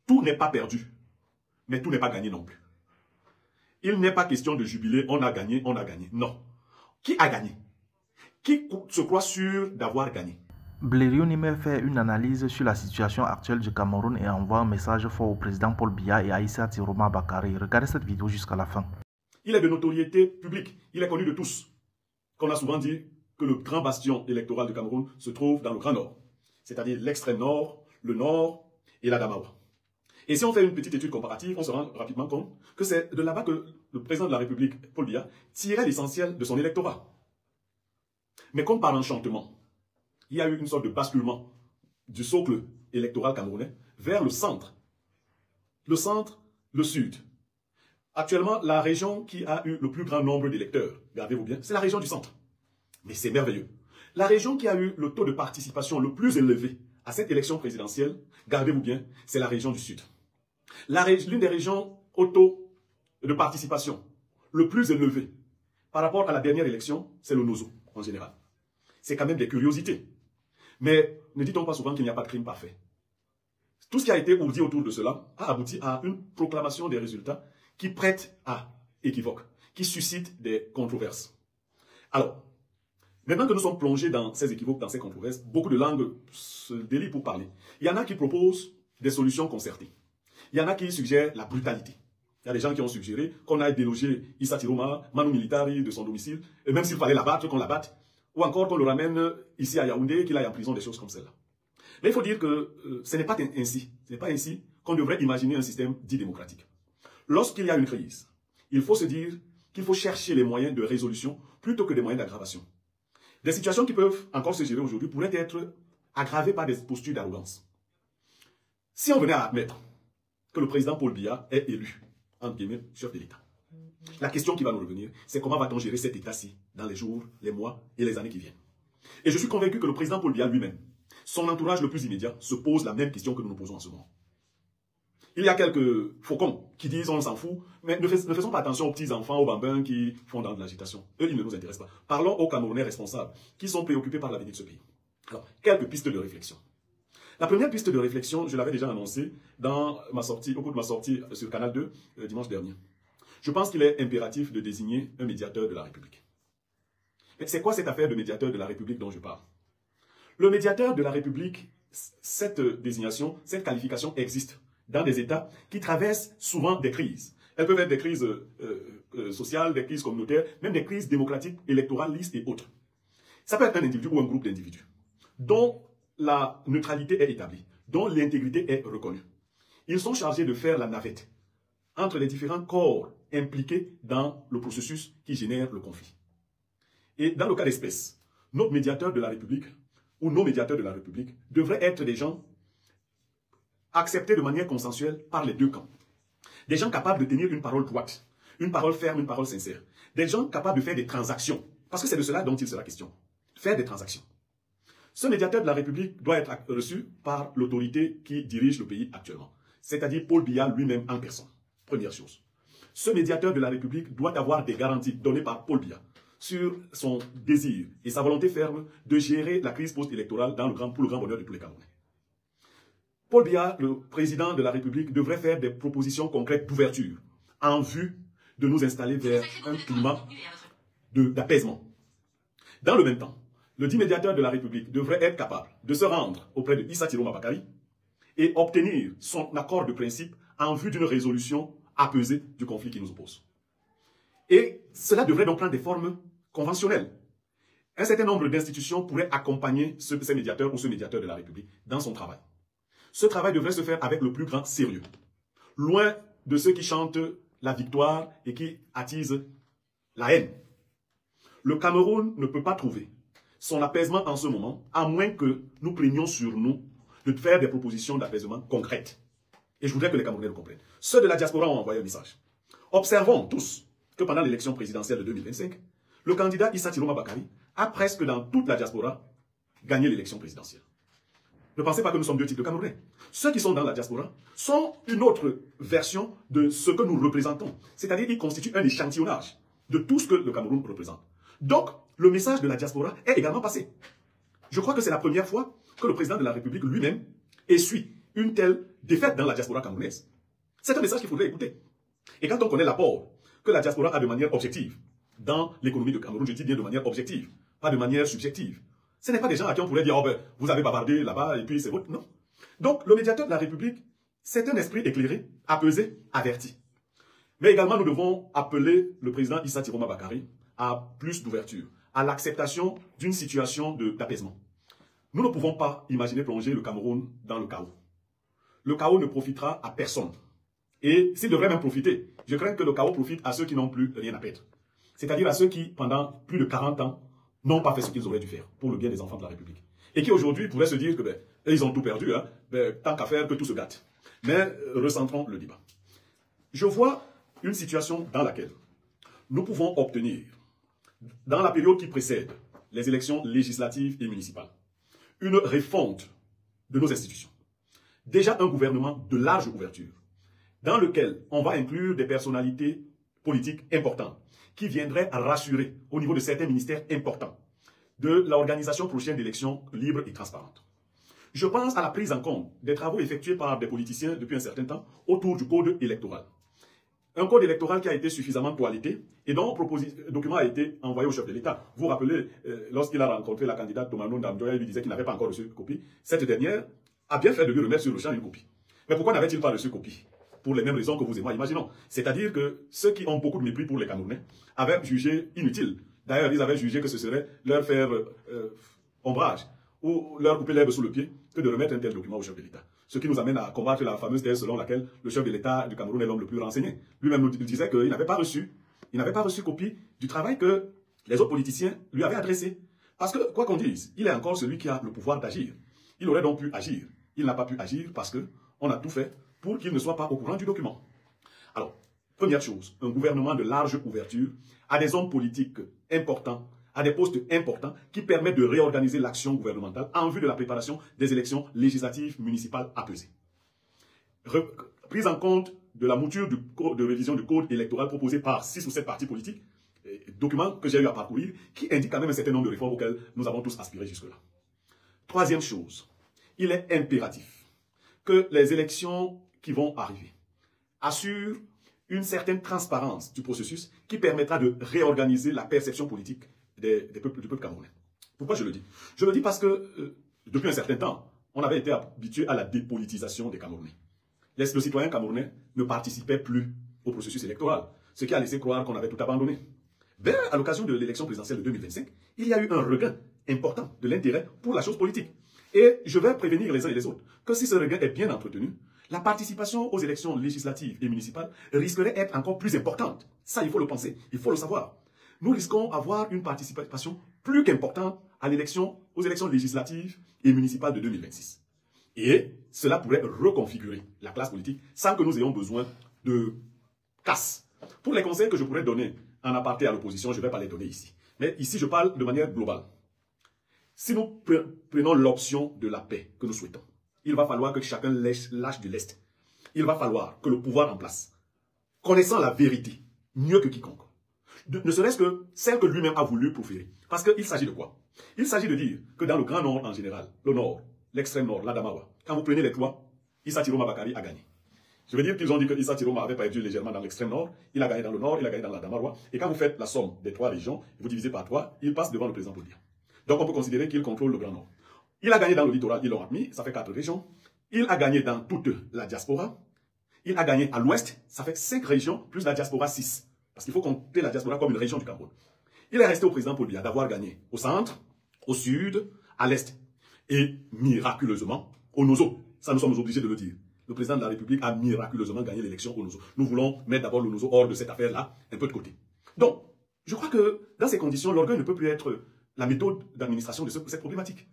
tout n'est pas perdu, mais tout n'est pas gagné non plus. Il n'est pas question de jubiler, on a gagné, on a gagné. Non. Qui a gagné? Qui se croit sûr d'avoir gagné? Blériot Nimé fait une analyse sur la situation actuelle du Cameroun et envoie un message fort au président Paul Biya et à Issa Tiroma Bakary. Regardez cette vidéo jusqu'à la fin. Il est de notoriété publique, il est connu de tous. Qu'on a souvent dit que le grand bastion électoral du Cameroun se trouve dans le Grand Nord, c'est-à-dire l'extrême nord, le nord et la Damawa. Et si on fait une petite étude comparative, on se rend rapidement compte que c'est de là-bas que le président de la République, Paul Biya, tirait l'essentiel de son électorat. Mais comme par enchantement, il y a eu une sorte de basculement du socle électoral camerounais vers le centre, le sud. Actuellement, la région qui a eu le plus grand nombre d'électeurs, gardez-vous bien, c'est la région du centre. Mais c'est merveilleux. La région qui a eu le taux de participation le plus élevé à cette élection présidentielle, gardez-vous bien, c'est la région du sud. L'une des régions au taux de participation le plus élevé par rapport à la dernière élection, c'est le Nozo en général. C'est quand même des curiosités. Mais ne dit-on pas souvent qu'il n'y a pas de crime parfait? Tout ce qui a été dit autour de cela a abouti à une proclamation des résultats qui prête à équivoque, qui suscite des controverses. Alors, maintenant que nous sommes plongés dans ces équivoques, dans ces controverses, beaucoup de langues se délient pour parler. Il y en a qui proposent des solutions concertées. Il y en a qui suggèrent la brutalité. Il y a des gens qui ont suggéré qu'on aille déloger Issa Tiroma, Manu Militari de son domicile, et même s'il fallait l'abattre, qu'on l'abatte, ou encore qu'on le ramène ici à Yaoundé, qu'il aille en prison, des choses comme celle-là. Mais il faut dire que ce n'est pas ainsi. Ce n'est pas ainsi qu'on devrait imaginer un système dit démocratique. Lorsqu'il y a une crise, il faut se dire qu'il faut chercher les moyens de résolution plutôt que des moyens d'aggravation. Des situations qui peuvent encore se gérer aujourd'hui pourraient être aggravées par des postures d'arrogance. Si on venait à admettre que le président Paul Biya est élu, entre guillemets, chef de l'État, la question qui va nous revenir, c'est comment va-t-on gérer cet État-ci dans les jours, les mois et les années qui viennent. Et je suis convaincu que le président Paul Biya lui-même, son entourage le plus immédiat, se pose la même question que nous nous posons en ce moment. Il y a quelques faucons qui disent on s'en fout, mais ne faisons pas attention aux petits-enfants, aux bambins qui font dans de l'agitation. Eux, ils ne nous intéressent pas. Parlons aux Camerounais responsables qui sont préoccupés par l'avenir de ce pays. Alors, quelques pistes de réflexion. La première piste de réflexion, je l'avais déjà annoncée dans ma sortie, au cours de ma sortie sur Canal 2 dimanche dernier. Je pense qu'il est impératif de désigner un médiateur de la République. Mais c'est quoi cette affaire de médiateur de la République dont je parle? Le médiateur de la République, cette désignation, cette qualification existe dans des États qui traversent souvent des crises. Elles peuvent être des crises sociales, des crises communautaires, même des crises démocratiques, électoralistes et autres. Ça peut être un individu ou un groupe d'individus dont la neutralité est établie, dont l'intégrité est reconnue. Ils sont chargés de faire la navette entre les différents corps impliqués dans le processus qui génère le conflit. Et dans le cas d'espèce, notre médiateur de la République ou nos médiateurs de la République devraient être des gens acceptés de manière consensuelle par les deux camps. Des gens capables de tenir une parole droite, une parole ferme, une parole sincère. Des gens capables de faire des transactions, parce que c'est de cela dont il sera question. Faire des transactions. Ce médiateur de la République doit être reçu par l'autorité qui dirige le pays actuellement, c'est-à-dire Paul Biya lui-même en personne. Première chose. Ce médiateur de la République doit avoir des garanties données par Paul Biya sur son désir et sa volonté ferme de gérer la crise post-électorale pour le grand bonheur de tous les Camerounais. Paul Biya, le président de la République, devrait faire des propositions concrètes d'ouverture en vue de nous installer vers un climat d'apaisement. Dans le même temps, le dit médiateur de la République devrait être capable de se rendre auprès de Issa Tiroma Bakary et obtenir son accord de principe en vue d'une résolution apaisée du conflit qui nous oppose. Et cela devrait donc prendre des formes conventionnelles. Un certain nombre d'institutions pourraient accompagner ces médiateurs ou ce médiateur de la République dans son travail. Ce travail devrait se faire avec le plus grand sérieux, loin de ceux qui chantent la victoire et qui attisent la haine. Le Cameroun ne peut pas trouver son apaisement en ce moment, à moins que nous prenions sur nous de faire des propositions d'apaisement concrètes. Et je voudrais que les Camerounais le comprennent. Ceux de la diaspora ont envoyé un message. Observons tous que pendant l'élection présidentielle de 2025, le candidat Issa Tiroma Bakary a presque dans toute la diaspora gagné l'élection présidentielle. Ne pensez pas que nous sommes deux types de Camerounais. Ceux qui sont dans la diaspora sont une autre version de ce que nous représentons. C'est-à-dire qu'ils constituent un échantillonnage de tout ce que le Cameroun représente. Donc, le message de la diaspora est également passé. Je crois que c'est la première fois que le président de la République lui-même essuie une telle défaite dans la diaspora camerounaise. C'est un message qu'il faudrait écouter. Et quand on connaît l'apport que la diaspora a de manière objective dans l'économie de Cameroun, je dis bien de manière objective, pas de manière subjective, ce n'est pas des gens à qui on pourrait dire, oh ben, vous avez bavardé là-bas et puis c'est votre... Non. Donc, le médiateur de la République, c'est un esprit éclairé, apaisé, averti. Mais également, nous devons appeler le président Issa Tiroma Bakari à plus d'ouverture, à l'acceptation d'une situation d'apaisement. Nous ne pouvons pas imaginer plonger le Cameroun dans le chaos. Le chaos ne profitera à personne. Et s'il devrait même profiter, je crains que le chaos profite à ceux qui n'ont plus rien à perdre. C'est-à-dire à ceux qui, pendant plus de 40 ans, n'ont pas fait ce qu'ils auraient dû faire pour le bien des enfants de la République. Et qui aujourd'hui pourraient se dire que ils ont tout perdu, hein, tant qu'à faire que tout se gâte. Mais recentrons le débat. Je vois une situation dans laquelle nous pouvons obtenir, dans la période qui précède les élections législatives et municipales, une refonte de nos institutions. Déjà un gouvernement de large ouverture, dans lequel on va inclure des personnalités politiques importantes, qui viendraient à rassurer au niveau de certains ministères importants de l'organisation prochaine d'élections libres et transparentes. Je pense à la prise en compte des travaux effectués par des politiciens depuis un certain temps autour du code électoral. Un code électoral qui a été suffisamment toiletté et dont le document a été envoyé au chef de l'État. Vous vous rappelez, lorsqu'il a rencontré la candidate Toumano Ndamdoya, il lui disait qu'il n'avait pas encore reçu copie. Cette dernière a bien fait de lui remettre sur le champ une copie. Mais pourquoi n'avait-il pas reçu copie? Pour les mêmes raisons que vous et moi imaginons. C'est-à-dire que ceux qui ont beaucoup de mépris pour les Camerounais avaient jugé inutile. D'ailleurs, ils avaient jugé que ce serait leur faire ombrage ou leur couper l'herbe sous le pied que de remettre un tel document au chef de l'État. Ce qui nous amène à combattre la fameuse thèse selon laquelle le chef de l'État du Cameroun est l'homme le plus renseigné. Lui-même nous disait qu'il n'avait pas reçu copie du travail que les autres politiciens lui avaient adressé. Parce que, quoi qu'on dise, il est encore celui qui a le pouvoir d'agir. Il aurait donc pu agir. Il n'a pas pu agir parce qu'on a tout fait pour qu'il ne soit pas au courant du document. Alors, première chose, un gouvernement de large ouverture à des hommes politiques importants, à des postes importants qui permettent de réorganiser l'action gouvernementale en vue de la préparation des élections législatives municipales apaisées. Prise en compte de la mouture de révision du code électoral proposé par 6 ou 7 partis politiques, document que j'ai eu à parcourir, qui indique quand même un certain nombre de réformes auxquelles nous avons tous aspiré jusque-là. Troisième chose, il est impératif que les élections qui vont arriver assurent une certaine transparence du processus qui permettra de réorganiser la perception politique du peuple camerounais. Pourquoi je le dis? Je le dis parce que depuis un certain temps, on avait été habitué à la dépolitisation des Camerounais. Le citoyen camerounais ne participait plus au processus électoral, ce qui a laissé croire qu'on avait tout abandonné. Ben, à l'occasion de l'élection présidentielle de 2025, il y a eu un regain important de l'intérêt pour la chose politique. Et je vais prévenir les uns et les autres que si ce regain est bien entretenu, la participation aux élections législatives et municipales risquerait d'être encore plus importante. Ça, il faut le penser, il faut le savoir. Nous risquons d'avoir une participation plus qu'importante aux élections législatives et municipales de 2026. Et cela pourrait reconfigurer la classe politique sans que nous ayons besoin de casse. Pour les conseils que je pourrais donner en aparté à l'opposition, je ne vais pas les donner ici. Mais ici, je parle de manière globale. Si nous prenons l'option de la paix que nous souhaitons, il va falloir que chacun lâche du lest. Il va falloir que le pouvoir en place, connaissant la vérité, mieux que quiconque, ne serait-ce que celle que lui-même a voulu proférer. Parce qu'il s'agit de quoi? Il s'agit de dire que dans le Grand Nord en général, le Nord, l'extrême Nord, l'Adamawa, quand vous prenez les trois, Issa Tiroma Bakari a gagné. Je veux dire qu'ils ont dit que Issa Tiroma avait perdu légèrement dans l'extrême Nord, il a gagné dans le Nord, il a gagné dans l'Adamawa, et quand vous faites la somme des trois régions, vous divisez par 3, il passe devant le président Paul Biya. Donc on peut considérer qu'il contrôle le Grand Nord. Il a gagné dans le littoral, ils l'ont admis, ça fait 4 régions. Il a gagné dans toute la diaspora. Il a gagné à l'ouest, ça fait 5 régions, plus la diaspora 6. Parce qu'il faut compter la diaspora comme une région du Cameroun. Il est resté au président Paul Biya d'avoir gagné au centre, au sud, à l'est. Et miraculeusement, au Nozo. Ça, nous sommes obligés de le dire. Le président de la République a miraculeusement gagné l'élection au Nozo. Nous voulons mettre d'abord le Nozo hors de cette affaire-là, un peu de côté. Donc, je crois que dans ces conditions, l'orgueil ne peut plus être la méthode d'administration de cette problématique.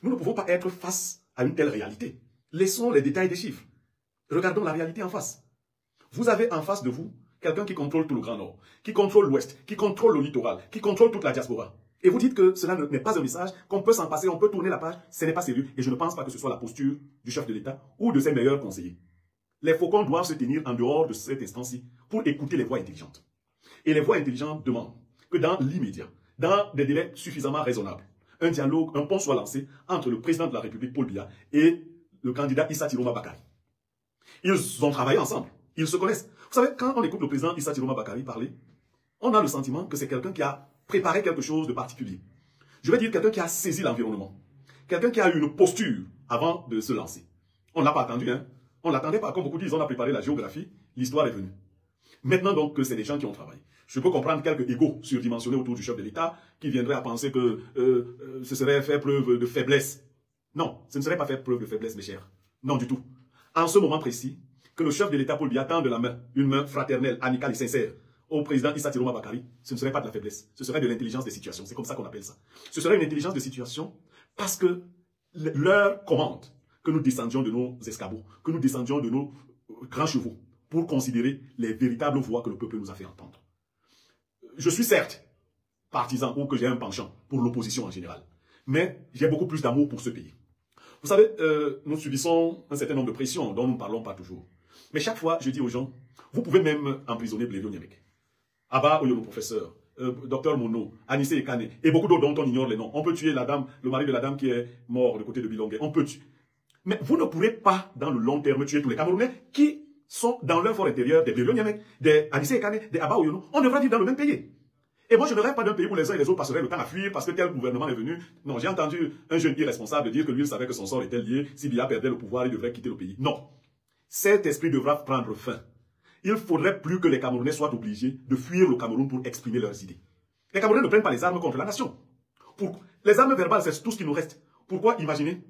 Nous ne pouvons pas être face à une telle réalité. Laissons les détails des chiffres. Regardons la réalité en face. Vous avez en face de vous quelqu'un qui contrôle tout le Grand Nord, qui contrôle l'Ouest, qui contrôle le littoral, qui contrôle toute la diaspora. Et vous dites que cela n'est pas un message, qu'on peut s'en passer, on peut tourner la page. Ce n'est pas sérieux. Et je ne pense pas que ce soit la posture du chef de l'État ou de ses meilleurs conseillers. Les faucons doivent se tenir en dehors de cette instance-ci pour écouter les voix intelligentes. Et les voix intelligentes demandent que dans l'immédiat, dans des délais suffisamment raisonnables, un dialogue, un pont soit lancé entre le président de la République, Paul Biya, et le candidat Issa Tiroma Bakari. Ils ont travaillé ensemble, ils se connaissent. Vous savez, quand on écoute le président Issa Tiroma Bakari parler, on a le sentiment que c'est quelqu'un qui a préparé quelque chose de particulier. Je veux dire quelqu'un qui a saisi l'environnement. Quelqu'un qui a eu une posture avant de se lancer. On ne l'a pas attendu, hein. On ne l'attendait pas. Comme beaucoup disent, on a préparé la géographie, l'histoire est venue. Maintenant donc que c'est des gens qui ont travaillé. Je peux comprendre quelques égos surdimensionnés autour du chef de l'État qui viendraient à penser que ce serait faire preuve de faiblesse. Non, ce ne serait pas faire preuve de faiblesse, mes chers. Non du tout. En ce moment précis, que le chef de l'État Paul Biya tende la main, une main fraternelle, amicale et sincère, au président Issa Tiroma Bakari, ce ne serait pas de la faiblesse, ce serait de l'intelligence des situations. C'est comme ça qu'on appelle ça. Ce serait une intelligence de situation parce que leur commande que nous descendions de nos escabeaux, que nous descendions de nos grands chevaux, pour considérer les véritables voix que le peuple nous a fait entendre. Je suis certes partisan ou que j'ai un penchant pour l'opposition en général, mais j'ai beaucoup plus d'amour pour ce pays. Vous savez, nous subissons un certain nombre de pressions dont nous ne parlons pas toujours. Mais chaque fois, je dis aux gens, vous pouvez même emprisonner Blevio Nyameke, Abba Oyono professeur, Dr Mono, Anissé Ekane, et beaucoup d'autres dont on ignore les noms. On peut tuer la dame, le mari de la dame qui est mort de côté de Bilongue. On peut tuer. Mais vous ne pourrez pas, dans le long terme, tuer tous les Camerounais qui sont dans leur fort intérieur des Blevio Nyameke, des Anissé Ekane, des Abba Oyono. On devrait vivre dans le même pays. Et moi, je ne rêve pas d'un pays où les uns et les autres passeraient le temps à fuir parce que tel gouvernement est venu. Non, j'ai entendu un jeune irresponsable dire que lui, il savait que son sort était lié. Si Biya perdait le pouvoir, il devrait quitter le pays. Non. Cet esprit devra prendre fin. Il ne faudrait plus que les Camerounais soient obligés de fuir le Cameroun pour exprimer leurs idées. Les Camerounais ne prennent pas les armes contre la nation. Les armes verbales, c'est tout ce qui nous reste. Pourquoi imaginer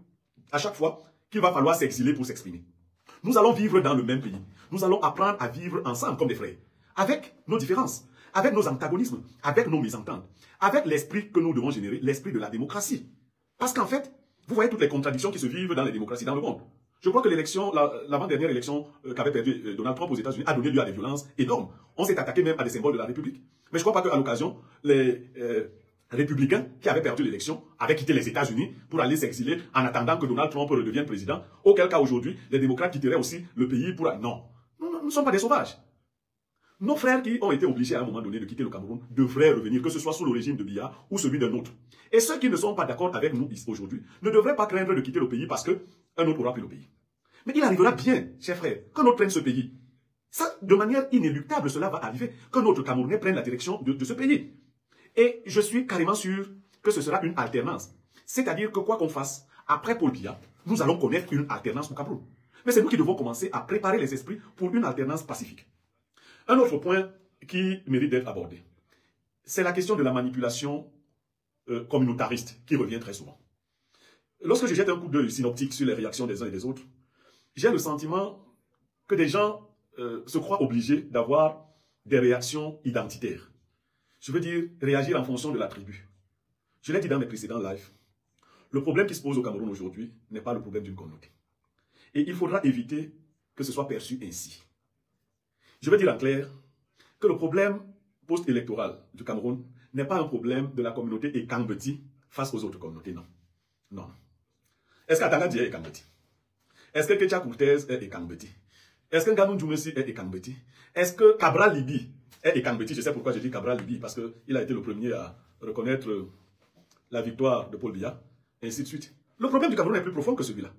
à chaque fois qu'il va falloir s'exiler pour s'exprimer? Nous allons vivre dans le même pays. Nous allons apprendre à vivre ensemble comme des frères. Avec nos différences, avec nos antagonismes, avec nos mésententes, avec l'esprit que nous devons générer, l'esprit de la démocratie. Parce qu'en fait, vous voyez toutes les contradictions qui se vivent dans les démocraties dans le monde. Je crois que l'élection, l'avant-dernière élection qu'avait perdu Donald Trump aux États-Unis a donné lieu à des violences énormes. On s'est attaqué même à des symboles de la République. Mais je ne crois pas qu'à l'occasion, les républicains qui avaient perdu l'élection avaient quitté les États-Unis pour aller s'exiler en attendant que Donald Trump redevienne président. Auquel cas aujourd'hui, les démocrates quitteraient aussi le pays pour... Non, nous ne sommes pas des sauvages. Nos frères qui ont été obligés à un moment donné de quitter le Cameroun devraient revenir, que ce soit sous le régime de Biya ou celui d'un autre. Et ceux qui ne sont pas d'accord avec nous aujourd'hui ne devraient pas craindre de quitter le pays parce qu'un autre aura pris le pays. Mais il arrivera bien, chers frères, qu'un autre prenne ce pays. Ça, de manière inéluctable, cela va arriver, qu'un autre Camerounais prenne la direction de ce pays. Et je suis carrément sûr que ce sera une alternance. C'est-à-dire que quoi qu'on fasse, après Paul Biya, nous allons connaître une alternance au Cameroun. Mais c'est nous qui devons commencer à préparer les esprits pour une alternance pacifique. Un autre point qui mérite d'être abordé, c'est la question de la manipulation communautariste qui revient très souvent. Lorsque je jette un coup d'œil synoptique sur les réactions des uns et des autres, j'ai le sentiment que des gens se croient obligés d'avoir des réactions identitaires. Je veux dire, réagir en fonction de la tribu. Je l'ai dit dans mes précédents lives, le problème qui se pose au Cameroun aujourd'hui n'est pas le problème d'une communauté. Et il faudra éviter que ce soit perçu ainsi. Je veux dire en clair que le problème post-électoral du Cameroun n'est pas un problème de la communauté Ekambeti face aux autres communautés, non. Non. Est-ce qu'Atanga est Ekambeti? Est-ce que Ketia Cortez est Ekambeti? Est-ce que Nganou Djoumessi est Ekambeti? Est-ce que Cabral Libi est Ekambeti? Je sais pourquoi je dis Cabral Libi, parce qu'il a été le premier à reconnaître la victoire de Paul Biya, et ainsi de suite. Le problème du Cameroun est plus profond que celui-là.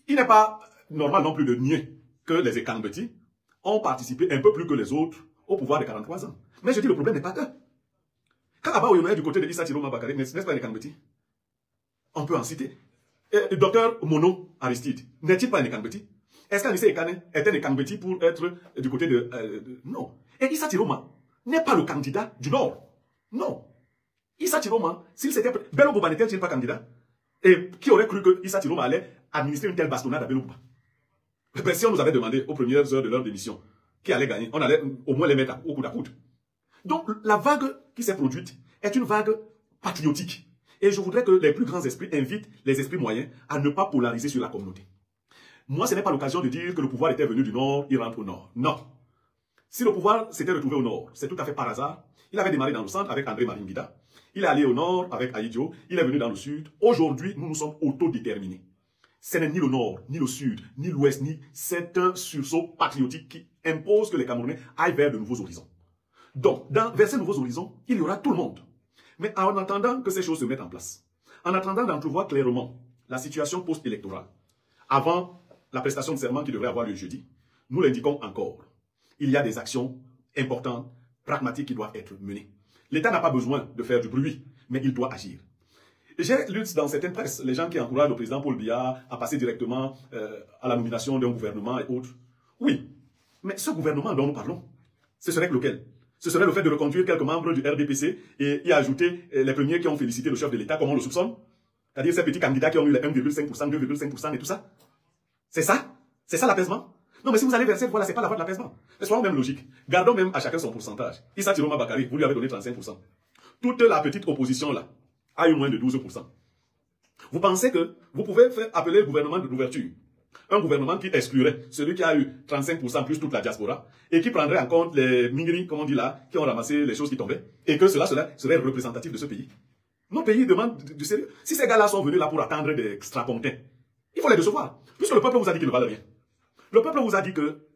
Il n'est pas normal non plus de nier que les Ekambeti ont participé un peu plus que les autres au pouvoir de 43 ans. Mais je dis le problème n'est pas eux. Quand Abba Oyono est du côté de Issa Tiroma Bakari, n'est-ce pas un Ekambeti? On peut en citer. Et Dr Mono Aristide, n'est-il pas un Ekambeti? Est-ce qu'Anissé Ekane est un Ekambeti pour être du côté de... non. Et Issa Tiroma n'est pas le candidat du Nord. Non. Issa Tiroma, s'il s'était... Bello Boba n'était-il pas candidat? Et qui aurait cru que Issa Tiroma allait administrer une telle bastonnade à Bello Boba? Ben, si on nous avait demandé aux premières heures de leur démission qui allait gagner, on allait au moins les mettre au coude à coude. Donc, la vague qui s'est produite est une vague patriotique. Et je voudrais que les plus grands esprits invitent les esprits moyens à ne pas polariser sur la communauté. Moi, ce n'est pas l'occasion de dire que le pouvoir était venu du Nord, il rentre au Nord. Non. Si le pouvoir s'était retrouvé au Nord, c'est tout à fait par hasard. Il avait démarré dans le centre avec André Maringida. Il est allé au Nord avec Aïdjo. Il est venu dans le Sud. Aujourd'hui, nous nous sommes autodéterminés. Ce n'est ni le Nord, ni le Sud, ni l'Ouest, ni... C'est un sursaut patriotique qui impose que les Camerounais aillent vers de nouveaux horizons. Donc, vers ces nouveaux horizons, il y aura tout le monde. Mais en attendant que ces choses se mettent en place, en attendant d'entrevoir clairement la situation post-électorale, avant la prestation de serment qui devrait avoir lieu jeudi, nous l'indiquons encore. Il y a des actions importantes, pragmatiques qui doivent être menées. L'État n'a pas besoin de faire du bruit, mais il doit agir. J'ai lu dans certaines presses, les gens qui encouragent le président Paul Biya à passer directement à la nomination d'un gouvernement et autres. Oui, mais ce gouvernement dont nous parlons, ce serait lequel? Ce serait le fait de reconduire quelques membres du RDPC et y ajouter les premiers qui ont félicité le chef de l'État, comme on le soupçonne? C'est-à-dire ces petits candidats qui ont eu les 1,5%, 2,5% et tout ça? C'est ça? C'est ça l'apaisement? Non, mais si vous allez vers cette voie-là, c'est pas la voie de l'apaisement. Mais soyons même logiques. Gardons même à chacun son pourcentage. Issa Tiroma Bakari, vous lui avez donné 35%. Toute la petite opposition là a eu moins de 12%. Vous pensez que vous pouvez faire appeler le gouvernement de l'ouverture? Un gouvernement qui exclurait celui qui a eu 35% plus toute la diaspora et qui prendrait en compte les mingris, comme on dit là, qui ont ramassé les choses qui tombaient et que cela serait représentatif de ce pays. Nos pays demandent du sérieux. Si ces gars-là sont venus là pour attendre des strapontins, il faut les recevoir. Puisque le peuple vous a dit qu'ils ne valent rien. Le peuple vous a dit que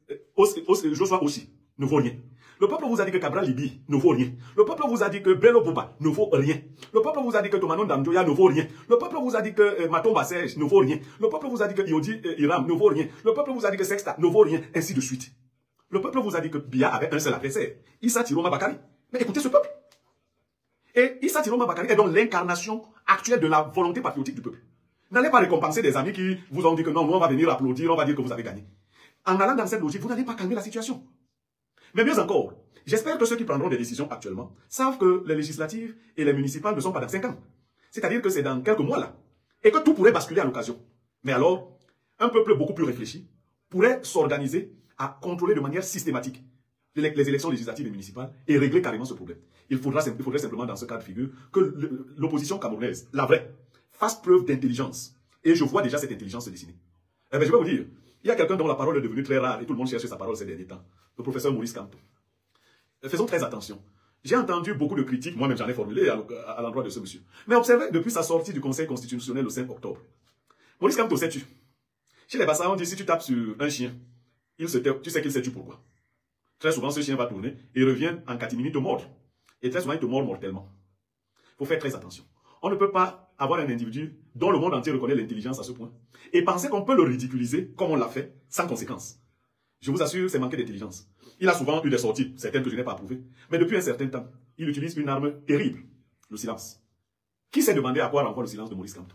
Joshua aussi ne vaut rien. Le peuple vous a dit que Cabral Libi ne vaut rien. Le peuple vous a dit que Bello Bouba ne vaut rien. Le peuple vous a dit que Tomanon Damjoya ne vaut rien. Le peuple vous a dit que Matomba Serge ne vaut rien. Le peuple vous a dit que Iodi Iram ne vaut rien. Le peuple vous a dit que Sexta ne vaut rien, ainsi de suite. Le peuple vous a dit que Biya avait un seul adversaire, Issa Tiroma Bakari. Mais écoutez ce peuple. Et Issa Tiroma Bakari est donc l'incarnation actuelle de la volonté patriotique du peuple. N'allez pas récompenser des amis qui vous ont dit que non, nous on va venir applaudir, on va dire que vous avez gagné. En allant dans cette logique, vous n'allez pas calmer la situation. Mais mieux encore, j'espère que ceux qui prendront des décisions actuellement savent que les législatives et les municipales ne sont pas dans 5 ans. C'est-à-dire que c'est dans quelques mois là. Et que tout pourrait basculer à l'occasion. Mais alors, un peuple beaucoup plus réfléchi pourrait s'organiser à contrôler de manière systématique les élections législatives et municipales et régler carrément ce problème. Il faudrait simplement dans ce cas de figure que l'opposition camerounaise, la vraie, fasse preuve d'intelligence. Et je vois déjà cette intelligence se dessiner. Eh bien, je vais vous dire, il y a quelqu'un dont la parole est devenue très rare et tout le monde cherche sa parole ces derniers temps. Le professeur Maurice Kamto. Faisons très attention. J'ai entendu beaucoup de critiques, moi-même j'en ai formulé à l'endroit de ce monsieur. Mais observez depuis sa sortie du Conseil constitutionnel le 5 octobre. Maurice Kamto s'est tué. Chez les Bassa, on dit si tu tapes sur un chien, tu sais qu'il s'est tué pourquoi. Très souvent, ce chien va tourner et revient en catimini te mordre. Et très souvent, il te mord mortellement. Il faut faire très attention. On ne peut pas avoir un individu dont le monde entier reconnaît l'intelligence à ce point et penser qu'on peut le ridiculiser comme on l'a fait, sans conséquence. Je vous assure, c'est manquer d'intelligence. Il a souvent eu des sorties, certaines que je n'ai pas approuvées. Mais depuis un certain temps, il utilise une arme terrible, le silence. Qui s'est demandé à quoi renvoie le silence de Maurice Kamto?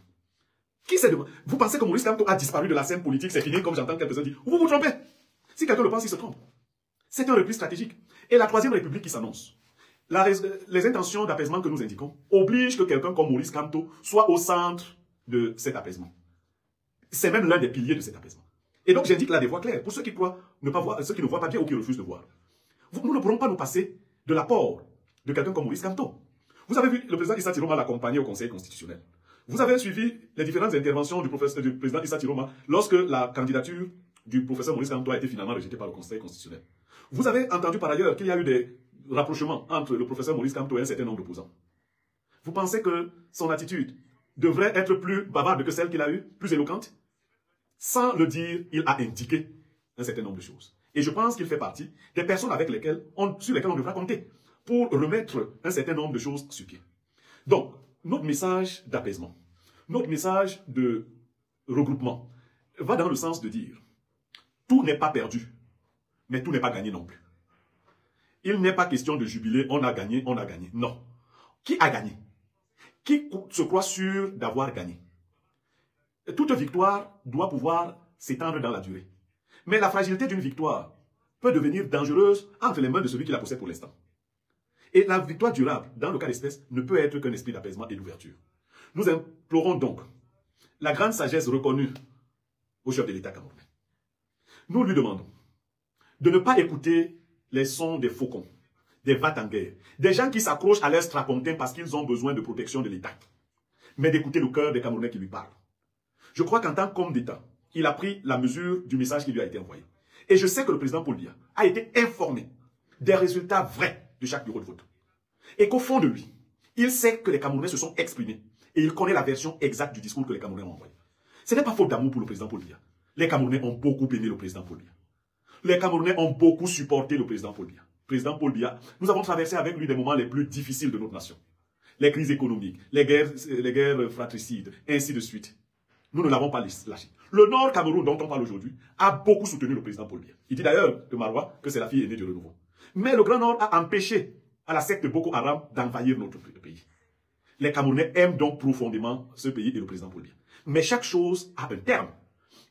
Qui s'est demandé? Vous pensez que Maurice Kamto a disparu de la scène politique, c'est fini, comme j'entends quelques-uns dire? Vous vous trompez. Si quelqu'un le pense, il se trompe. C'est un repli stratégique. Et la troisième république qui s'annonce. Les intentions d'apaisement que nous indiquons obligent que quelqu'un comme Maurice Kamto soit au centre de cet apaisement. C'est même l'un des piliers de cet apaisement. Et donc j'indique là des voies claires pour ceux qui croient ne pas voir, ceux qui ne voient pas bien ou qui refusent de voir. Nous ne pourrons pas nous passer de l'apport de quelqu'un comme Maurice Kamto. Vous avez vu le président Issa Tiroma l'accompagner au Conseil constitutionnel. Vous avez suivi les différentes interventions du président Issa Tiroma lorsque la candidature du professeur Maurice Kamto a été finalement rejetée par le Conseil constitutionnel. Vous avez entendu par ailleurs qu'il y a eu des rapprochements entre le professeur Maurice Kamto et un certain nombre d'opposants. Vous pensez que son attitude devrait être plus bavarde que celle qu'il a eue, plus éloquente? Sans le dire, il a indiqué un certain nombre de choses. Et je pense qu'il fait partie des personnes sur lesquelles on devra compter pour remettre un certain nombre de choses sur pied. Donc, notre message d'apaisement, notre message de regroupement va dans le sens de dire tout n'est pas perdu, mais tout n'est pas gagné non plus. Il n'est pas question de jubiler, on a gagné, on a gagné. Non. Qui a gagné? Qui se croit sûr d'avoir gagné? Toute victoire doit pouvoir s'étendre dans la durée. Mais la fragilité d'une victoire peut devenir dangereuse entre les mains de celui qui la possède pour l'instant. Et la victoire durable, dans le cas d'espèce, ne peut être qu'un esprit d'apaisement et d'ouverture. Nous implorons donc la grande sagesse reconnue au chef de l'État camerounais. Nous lui demandons de ne pas écouter les sons des faucons, des va-t-en-guerre, des gens qui s'accrochent à leur strapontin parce qu'ils ont besoin de protection de l'État, mais d'écouter le cœur des Camerounais qui lui parlent. Je crois qu'en tant qu'homme d'État, il a pris la mesure du message qui lui a été envoyé. Et je sais que le président Paul Biya a été informé des résultats vrais de chaque bureau de vote. Et qu'au fond de lui, il sait que les Camerounais se sont exprimés. Et il connaît la version exacte du discours que les Camerounais ont envoyé. Ce n'est pas faute d'amour pour le président Paul Biya. Les Camerounais ont beaucoup aimé le président Paul Biya. Les Camerounais ont beaucoup supporté le président Paul Biya. Président Paul Biya, nous avons traversé avec lui des moments les plus difficiles de notre nation. Les crises économiques, les guerres fratricides, ainsi de suite. Nous ne l'avons pas lâché. Le Nord Cameroun, dont on parle aujourd'hui, a beaucoup soutenu le président Paul Biya. Il dit d'ailleurs de Marois que c'est la fille aînée du renouveau. Mais le Grand Nord a empêché à la secte Boko Haram d'envahir notre pays. Les Camerounais aiment donc profondément ce pays et le président Paul Biya. Mais chaque chose a un terme.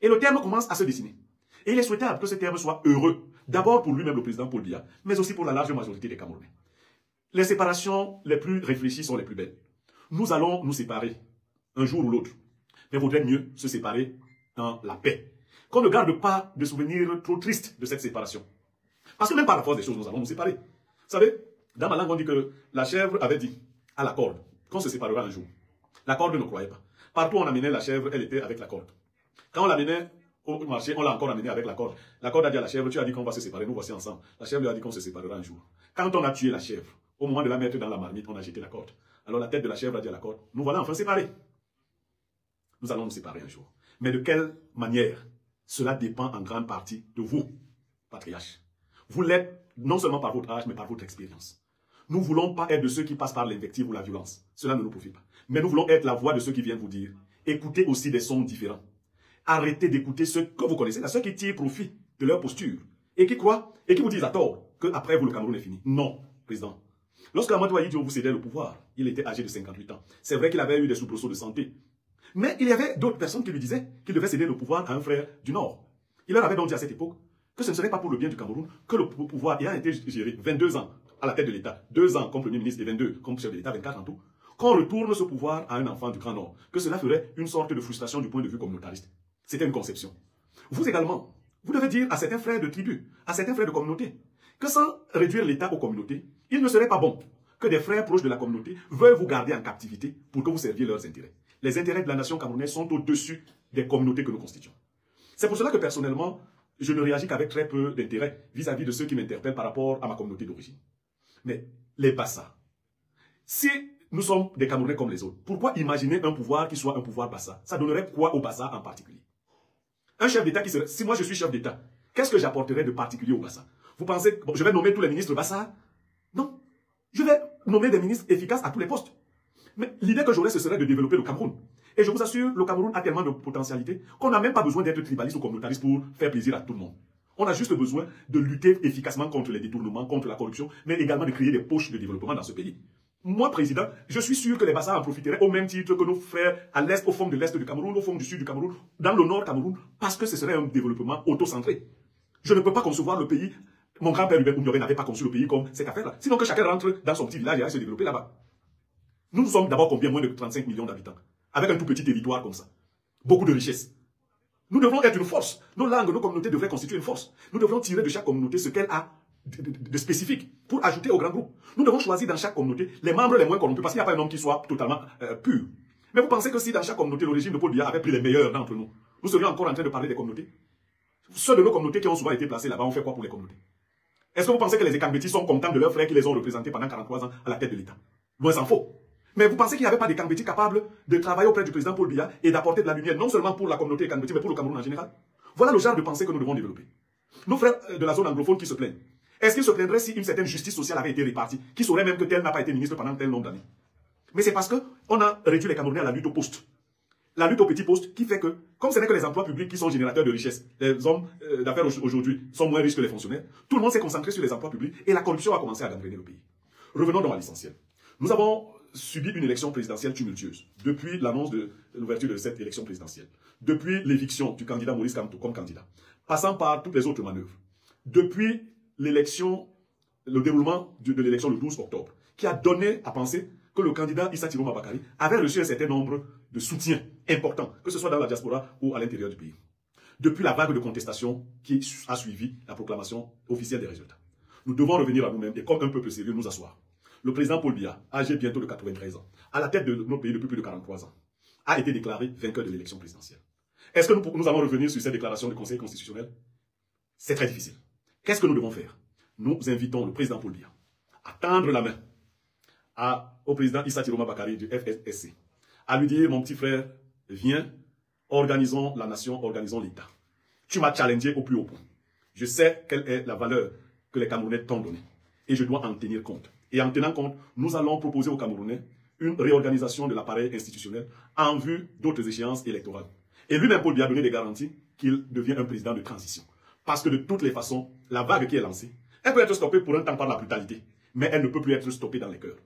Et le terme commence à se dessiner. Et il est souhaitable que ce terme soit heureux, d'abord pour lui-même le président Paul Biya, mais aussi pour la large majorité des Camerounais. Les séparations les plus réfléchies sont les plus belles. Nous allons nous séparer, un jour ou l'autre. Mais il vaudrait mieux se séparer dans la paix. Qu'on ne garde pas de souvenirs trop tristes de cette séparation. Parce que même par la force des choses, nous allons nous séparer. Vous savez, dans ma langue, on dit que la chèvre avait dit à la corde qu'on se séparera un jour. La corde ne croyait pas. Partout où on amenait la chèvre, elle était avec la corde. Quand on l'amenait au marché, on l'a encore amenée avec la corde. La corde a dit à la chèvre, tu as dit qu'on va se séparer, nous voici ensemble. La chèvre lui a dit qu'on se séparera un jour. Quand on a tué la chèvre, au moment de la mettre dans la marmite, on a jeté la corde. Alors la tête de la chèvre a dit à la corde, nous voilà enfin séparés. Nous allons nous séparer un jour. Mais de quelle manière? Cela dépend en grande partie de vous, patriarches. Vous l'êtes non seulement par votre âge, mais par votre expérience. Nous ne voulons pas être de ceux qui passent par l'invective ou la violence. Cela ne nous profite pas. Mais nous voulons être la voix de ceux qui viennent vous dire. Écoutez aussi des sons différents. Arrêtez d'écouter ceux que vous connaissez, ceux qui tirent profit de leur posture. Et qui croient, et qui vous disent à tort, qu'après vous, le Cameroun est fini. Non, président. Lorsque Amadou Ahidjo vous cédait le pouvoir, il était âgé de 58 ans. C'est vrai qu'il avait eu des soubresauts de santé. Mais il y avait d'autres personnes qui lui disaient qu'il devait céder le pouvoir à un frère du Nord. Il leur avait donc dit à cette époque que ce ne serait pas pour le bien du Cameroun que le pouvoir ayant été géré 22 ans à la tête de l'État, 2 ans comme Premier ministre et 22 comme chef de l'État, 24 en tout, qu'on retourne ce pouvoir à un enfant du Grand Nord, que cela ferait une sorte de frustration du point de vue communautariste. C'était une conception. Vous également, vous devez dire à certains frères de tribus, à certains frères de communauté, que sans réduire l'État aux communautés, il ne serait pas bon que des frères proches de la communauté veuillent vous garder en captivité pour que vous serviez leurs intérêts. Les intérêts de la nation camerounaise sont au-dessus des communautés que nous constituons. C'est pour cela que personnellement, je ne réagis qu'avec très peu d'intérêt vis-à-vis de ceux qui m'interpellent par rapport à ma communauté d'origine. Mais les Bassa, si nous sommes des Camerounais comme les autres, pourquoi imaginer un pouvoir qui soit un pouvoir Bassa? Ça donnerait quoi au Bassa en particulier? Un chef d'État qui serait... Si moi je suis chef d'État, qu'est-ce que j'apporterais de particulier au Bassa? Vous pensez que je vais nommer tous les ministres Bassa? Non. Je vais nommer des ministres efficaces à tous les postes. Mais l'idée que j'aurais, ce serait de développer le Cameroun. Et je vous assure, le Cameroun a tellement de potentialité qu'on n'a même pas besoin d'être tribaliste ou communautariste pour faire plaisir à tout le monde. On a juste besoin de lutter efficacement contre les détournements, contre la corruption, mais également de créer des poches de développement dans ce pays. Moi, président, je suis sûr que les Bassa en profiteraient au même titre que nos frères à l'est, au fond de l'est du Cameroun, au fond du sud du Cameroun, dans le nord Cameroun, parce que ce serait un développement auto-centré. Je ne peux pas concevoir le pays. Mon grand-père Hubert Oumyoré n'avait pas conçu le pays comme cette affaire-là. Sinon que chacun rentre dans son petit village et aille se développer là-bas. Nous sommes d'abord combien? Moins de 35 millions d'habitants. Avec un tout petit territoire comme ça. Beaucoup de richesses. Nous devons être une force. Nos langues, nos communautés devraient constituer une force. Nous devons tirer de chaque communauté ce qu'elle a de spécifique pour ajouter au grand groupe. Nous devons choisir dans chaque communauté les membres les moins corrompus parce qu'il n'y a pas un homme qui soit totalement pur. Mais vous pensez que si dans chaque communauté, le régime de Paul Biya avait pris les meilleurs d'entre nous, nous serions encore en train de parler des communautés? Ceux de nos communautés qui ont souvent été placés là-bas ont fait quoi pour les communautés? Est-ce que vous pensez que les Ekambeti sont contents de leurs frères qui les ont représentés pendant 43 ans à la tête de l'État? Loin s'en faut. Mais vous pensez qu'il n'y avait pas des Ekambeti capables de travailler auprès du président Paul Biya et d'apporter de la lumière, non seulement pour la communauté Ekambeti, mais pour le Cameroun en général? Voilà le genre de pensée que nous devons développer. Nos frères de la zone anglophone qui se plaignent. Est-ce qu'ils se plaindraient si une certaine justice sociale avait été répartie, qui saurait même que tel n'a pas été ministre pendant tel nombre d'années? Mais c'est parce qu'on a réduit les Camerounais à la lutte au poste. La lutte au petit poste qui fait que, comme ce n'est que les emplois publics qui sont générateurs de richesse, les hommes d'affaires aujourd'hui sont moins riches que les fonctionnaires, tout le monde s'est concentré sur les emplois publics et la corruption a commencé à gangréner le pays. Revenons donc à l'essentiel. Nous avons subi une élection présidentielle tumultueuse depuis l'annonce de l'ouverture de cette élection présidentielle, depuis l'éviction du candidat Maurice Kamto comme candidat, passant par toutes les autres manœuvres, depuis l'élection, le déroulement de l'élection le 12 octobre, qui a donné à penser que le candidat Issa Tiroma Bakari avait reçu un certain nombre de soutiens importants, que ce soit dans la diaspora ou à l'intérieur du pays. Depuis la vague de contestation qui a suivi la proclamation officielle des résultats. Nous devons revenir à nous-mêmes et comme un peuple sérieux nous asseoir. Le président Paul Biya, âgé bientôt de 93 ans, à la tête de notre pays depuis plus de 43 ans, a été déclaré vainqueur de l'élection présidentielle. Est-ce que nous allons revenir sur cette déclaration du Conseil constitutionnel? C'est très difficile. Qu'est-ce que nous devons faire? Nous invitons le président Paul Biya à tendre la main au président Issa Tiroma Bakari du FSSC, à lui dire, mon petit frère, viens, organisons la nation, organisons l'État. Tu m'as challengé au plus haut point. Je sais quelle est la valeur que les Camerounais t'ont donnée. Et je dois en tenir compte. Et en tenant compte, nous allons proposer aux Camerounais une réorganisation de l'appareil institutionnel en vue d'autres échéances électorales. Et lui-même, Paul Biya, a donné des garanties qu'il devient un président de transition. Parce que de toutes les façons, la vague qui est lancée, elle peut être stoppée pour un temps par la brutalité, mais elle ne peut plus être stoppée dans les cœurs.